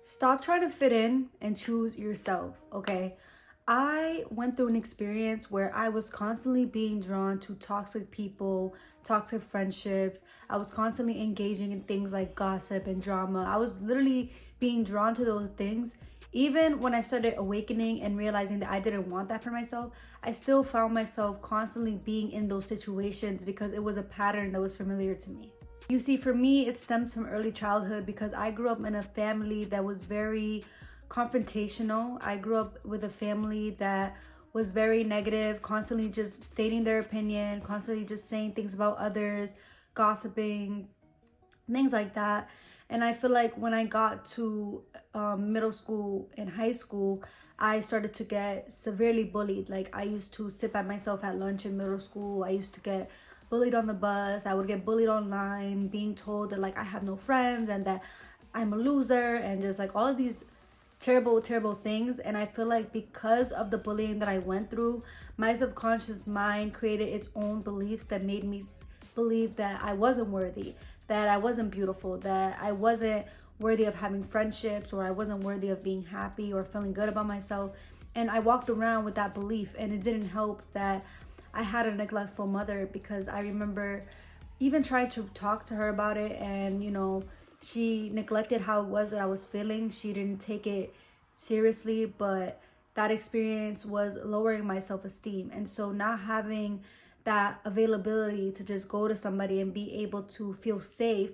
Stop trying to fit in and choose yourself, okay? I went through an experience where I was constantly being drawn to toxic people, toxic friendships. I was constantly engaging in things like gossip and drama. I was literally being drawn to those things. Even when I started awakening and realizing that I didn't want that for myself, I still found myself constantly being in those situations because it was a pattern that was familiar to me. You see, for me, it stems from early childhood because I grew up in a family that was very confrontational. I grew up with a family that was very negative, constantly just stating their opinion, constantly just saying things about others, gossiping, things like that. And I feel like when I got to middle school and high school, I started to get severely bullied. Like, I used to sit by myself at lunch in middle school. I used to get bullied on the bus. I would get bullied online, being told that like I have no friends and that I'm a loser, and just like all of these terrible things. And I feel like because of the bullying that I went through, my subconscious mind created its own beliefs that made me believe that I wasn't worthy, that I wasn't beautiful, that I wasn't worthy of having friendships, or I wasn't worthy of being happy or feeling good about myself. And I walked around with that belief, and it didn't help that I had a neglectful mother, because I remember even trying to talk to her about it, and she neglected how it was that I was feeling. She didn't take it seriously, but that experience was lowering my self-esteem. And so not having that availability to just go to somebody and be able to feel safe,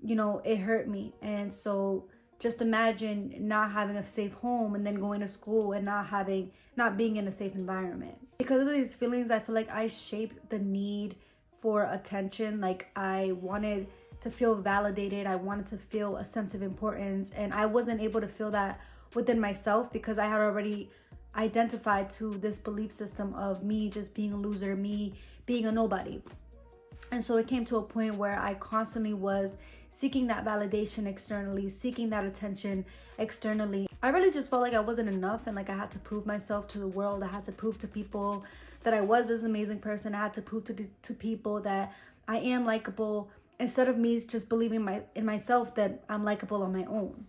it hurt me. And so just imagine not having a safe home and then going to school and not being in a safe environment. Because of these feelings, I feel like I shaped the need for attention. Like, I wanted to feel validated. I wanted to feel a sense of importance, and I wasn't able to feel that within myself because I had already identified to this belief system of me just being a loser, me being a nobody. And so it came to a point where I constantly was seeking that validation externally, seeking that attention externally. I really just felt like I wasn't enough, and like I had to prove myself to the world. I had to prove to people that I was this amazing person. I had to prove to people that I am likable, instead of me just believing in myself that I'm likable on my own.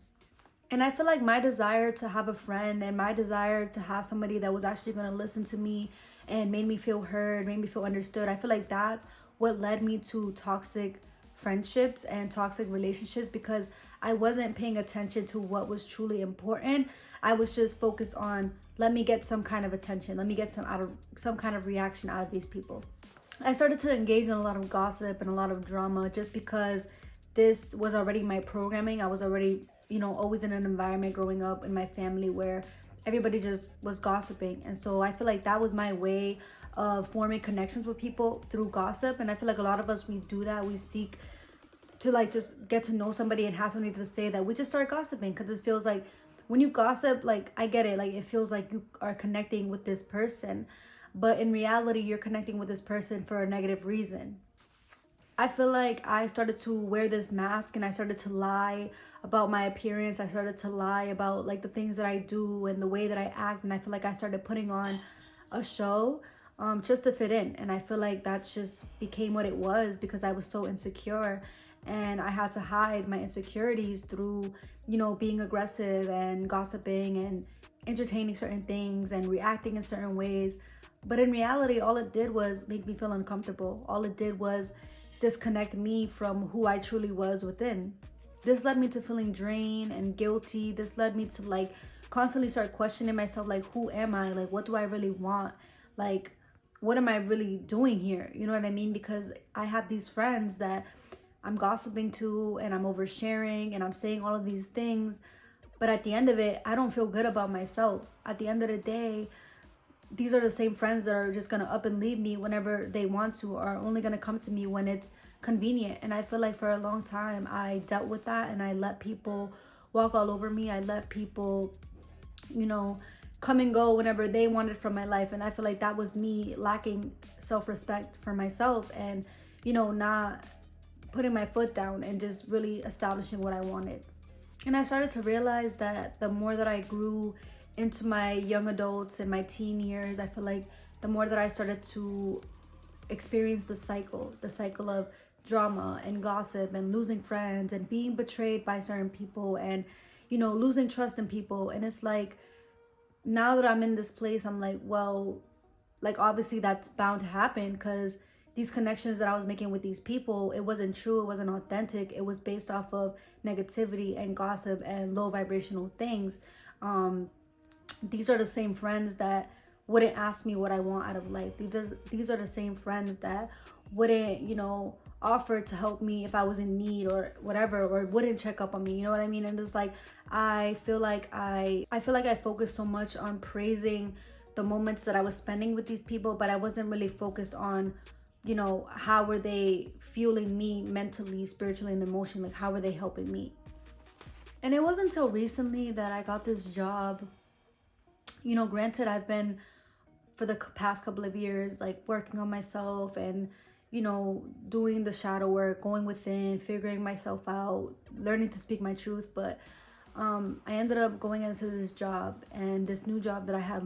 And I feel like my desire to have a friend and my desire to have somebody that was actually going to listen to me and made me feel heard, made me feel understood, I feel like that's what led me to toxic friendships and toxic relationships, because I wasn't paying attention to what was truly important. I was just focused on, let me get some kind of attention, let me get some kind of reaction out of these people. I started to engage in a lot of gossip and a lot of drama just because this was already my programming. I was already, always in an environment growing up in my family where everybody just was gossiping. And so I feel like that was my way of forming connections with people, through gossip. And I feel like a lot of us, we do that. We seek to like just get to know somebody and have something to say, that we just start gossiping, because it feels like when you gossip, like, I get it, like it feels like you are connecting with this person, but in reality you're connecting with this person for a negative reason. I feel like I started to wear this mask, and I started to lie about my appearance. I started to lie about like the things that I do and the way that I act. And I feel like I started putting on a show just to fit in. And I feel like that just became what it was, because I was so insecure, and I had to hide my insecurities through, being aggressive and gossiping and entertaining certain things and reacting in certain ways. But in reality, all it did was make me feel uncomfortable. All it did was disconnect me from who I truly was within. This led me to feeling drained and guilty. This led me to like constantly start questioning myself, like, who am I? Like, what do I really want? Like, what am I really doing here? You know what I mean? Because I have these friends that I'm gossiping to, and I'm oversharing, and I'm saying all of these things. But at the end of it, I don't feel good about myself. At the end of the day, these are the same friends that are just gonna up and leave me whenever they want to, or are only gonna come to me when it's convenient. And I feel like for a long time I dealt with that, and I let people walk all over me. I let people, come and go whenever they wanted from my life. And I feel like that was me lacking self-respect for myself, and not putting my foot down and just really establishing what I wanted. And I started to realize that the more that I grew into my young adults and my teen years, I feel like the more that I started to experience the cycle of drama and gossip and losing friends and being betrayed by certain people, and losing trust in people. And it's like, now that I'm in this place, I'm like, well, like obviously that's bound to happen, because these connections that I was making with these people, it wasn't true, it wasn't authentic, it was based off of negativity and gossip and low vibrational things. These are the same friends that wouldn't ask me what I want out of life. These are the same friends that wouldn't, offer to help me if I was in need or whatever, or wouldn't check up on me. You know what I mean? And it's like, I feel like I focused so much on praising the moments that I was spending with these people, but I wasn't really focused on, how were they fueling me mentally, spiritually, and emotionally? Like, how were they helping me? And it wasn't until recently that I got this job. Granted, I've been for the past couple of years like working on myself and doing the shadow work, going within, figuring myself out, learning to speak my truth. But I ended up going into this job, and this new job that I had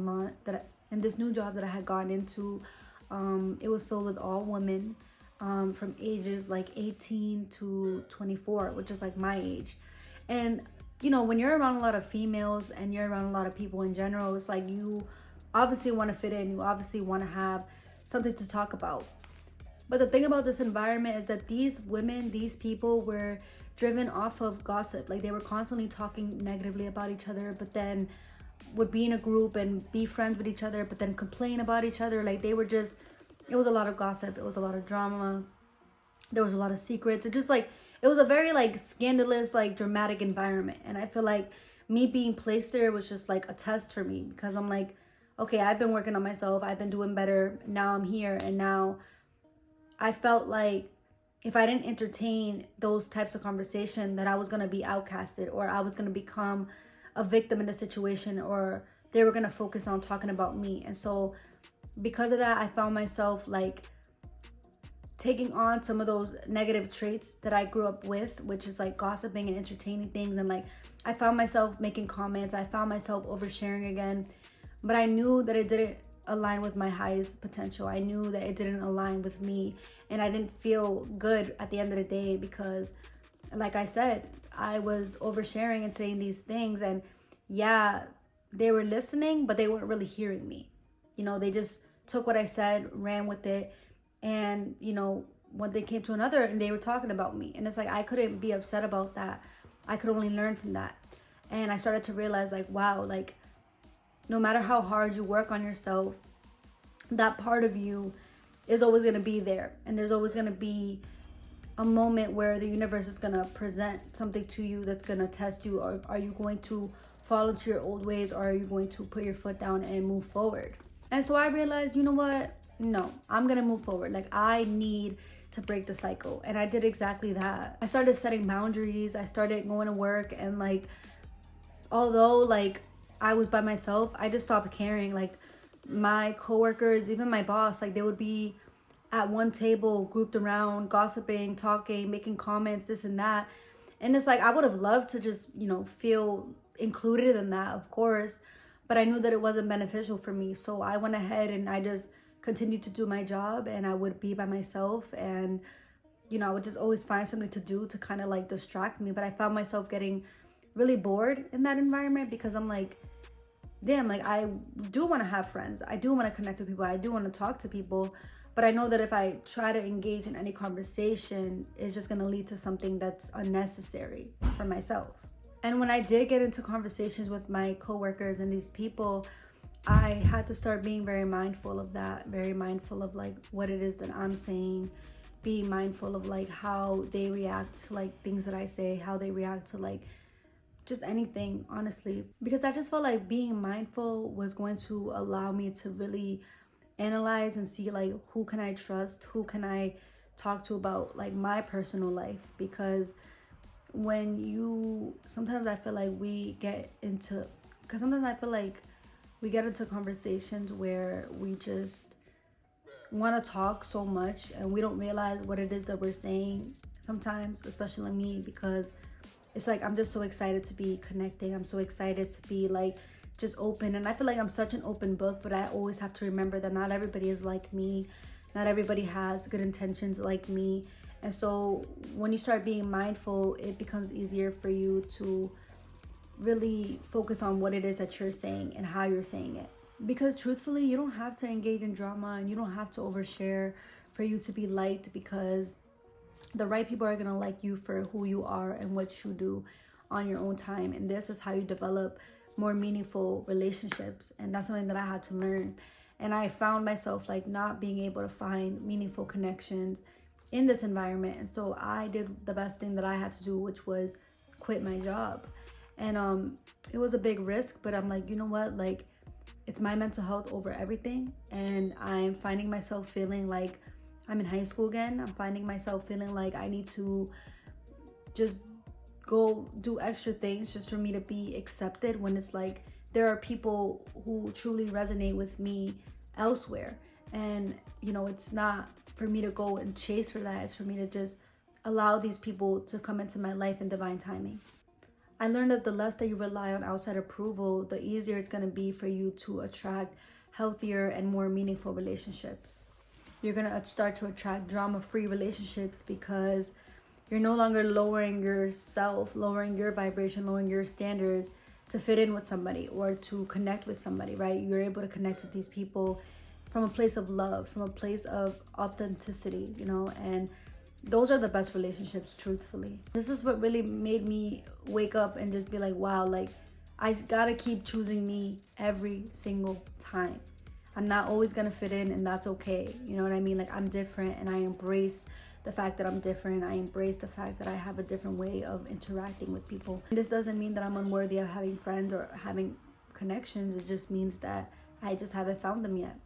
gotten into, it was filled with all women, from ages like 18 to 24, which is like my age. And when you're around a lot of females and you're around a lot of people in general, it's like you obviously want to fit in, you obviously want to have something to talk about. But the thing about this environment is that these women, these people were driven off of gossip. Like, they were constantly talking negatively about each other, but then would be in a group and be friends with each other, but then complain about each other. Like, it was a lot of gossip. It was a lot of drama. There was a lot of secrets. It was a very like scandalous, like dramatic environment. And I feel like me being placed there was just like a test for me, because I'm like, okay, I've been working on myself. I've been doing better. Now I'm here. And now I felt like if I didn't entertain those types of conversation, that I was going to be outcasted, or I was going to become a victim in the situation, or they were going to focus on talking about me. And so because of that, I found myself like taking on some of those negative traits that I grew up with, which is like gossiping and entertaining things. And like, I found myself making comments. I found myself oversharing again, but I knew that it didn't align with my highest potential. I knew that it didn't align with me, and I didn't feel good at the end of the day, because like I said, I was oversharing and saying these things, and yeah, they were listening, but they weren't really hearing me. They just took what I said, ran with it, and when they came to another and they were talking about me, and it's like I couldn't be upset about that. I could only learn from that. And I started to realize, like, wow, like no matter how hard you work on yourself, that part of you is always going to be there. And there's always going to be a moment where the universe is going to present something to you that's going to test you. Or are you going to fall into your old ways, or are you going to put your foot down and move forward? And so I realized, you know what? No, I'm going to move forward. Like, I need to break the cycle. And I did exactly that. I started setting boundaries. I started going to work, and like, although like I was by myself, I just stopped caring. Like, my coworkers, even my boss, like they would be at one table grouped around, gossiping, talking, making comments, this and that. And it's like, I would have loved to just, feel included in that, of course, but I knew that it wasn't beneficial for me. So I went ahead and I just continued to do my job, and I would be by myself, and I would just always find something to do to kind of like distract me. But I found myself getting really bored in that environment, because I'm like, damn, like I do want to have friends. I do want to connect with people. I do want to talk to people. But I know that if I try to engage in any conversation, it's just going to lead to something that's unnecessary for myself. And when I did get into conversations with my coworkers and these people, I had to start being very mindful of that, very mindful of like what it is that I'm saying, being mindful of like how they react to like things that I say, how they react to like just anything, honestly. Because I just felt like being mindful was going to allow me to really analyze and see like who can I trust, who can I talk to about like my personal life. Because sometimes I feel like we get into conversations where we just want to talk so much, and we don't realize what it is that we're saying sometimes, especially me, because it's like I'm just so excited to be connecting. I'm so excited to be like just open, and I feel like I'm such an open book, but I always have to remember that not everybody is like me. Not everybody has good intentions like me. And so when you start being mindful, it becomes easier for you to really focus on what it is that you're saying and how you're saying it. Because truthfully, you don't have to engage in drama and you don't have to overshare for you to be liked, because the right people are going to like you for who you are and what you do on your own time. And this is how you develop more meaningful relationships. And that's something that I had to learn. And I found myself like not being able to find meaningful connections in this environment. And so I did the best thing that I had to do, which was quit my job. And it was a big risk, but I'm like, you know what, like, it's my mental health over everything. And I'm finding myself feeling like I'm in high school again. I'm finding myself feeling like I need to just go do extra things just for me to be accepted, when it's like there are people who truly resonate with me elsewhere. And you know, it's not for me to go and chase for that. It's for me to just allow these people to come into my life in divine timing. I learned that the less that you rely on outside approval, the easier it's going to be for you to attract healthier and more meaningful relationships. You're going to start to attract drama-free relationships because you're no longer lowering yourself, lowering your vibration, lowering your standards to fit in with somebody or to connect with somebody, right? You're able to connect with these people from a place of love, from a place of authenticity, you know, and those are the best relationships, truthfully. This is what really made me wake up and just be like, wow, like, I gotta keep choosing me every single time. I'm not always gonna fit in, and that's okay. You know what I mean? Like, I'm different, and I embrace the fact that I'm different. I embrace the fact that I have a different way of interacting with people. And this doesn't mean that I'm unworthy of having friends or having connections. It just means that I just haven't found them yet.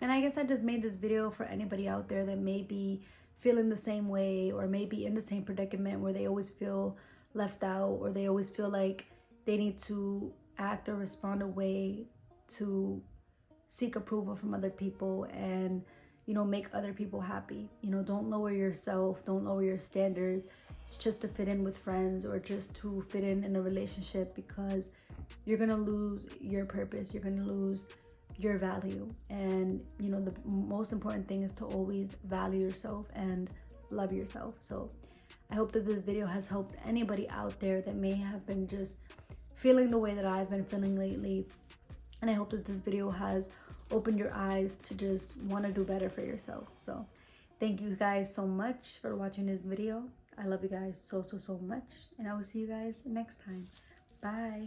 And I guess I just made this video for anybody out there that may be feeling the same way, or maybe in the same predicament where they always feel left out, or they always feel like they need to act or respond a way to seek approval from other people and, you know, make other people happy. You know, don't lower yourself, don't lower your standards just to fit in with friends or just to fit in a relationship, because you're gonna lose your purpose, you're gonna lose your value. And you know, the most important thing is to always value yourself and love yourself. So I hope that this video has helped anybody out there that may have been just feeling the way that I've been feeling lately. And I hope that this video has opened your eyes to just want to do better for yourself. So thank you guys so much for watching this video. I love you guys so much, and I will see you guys next time. Bye.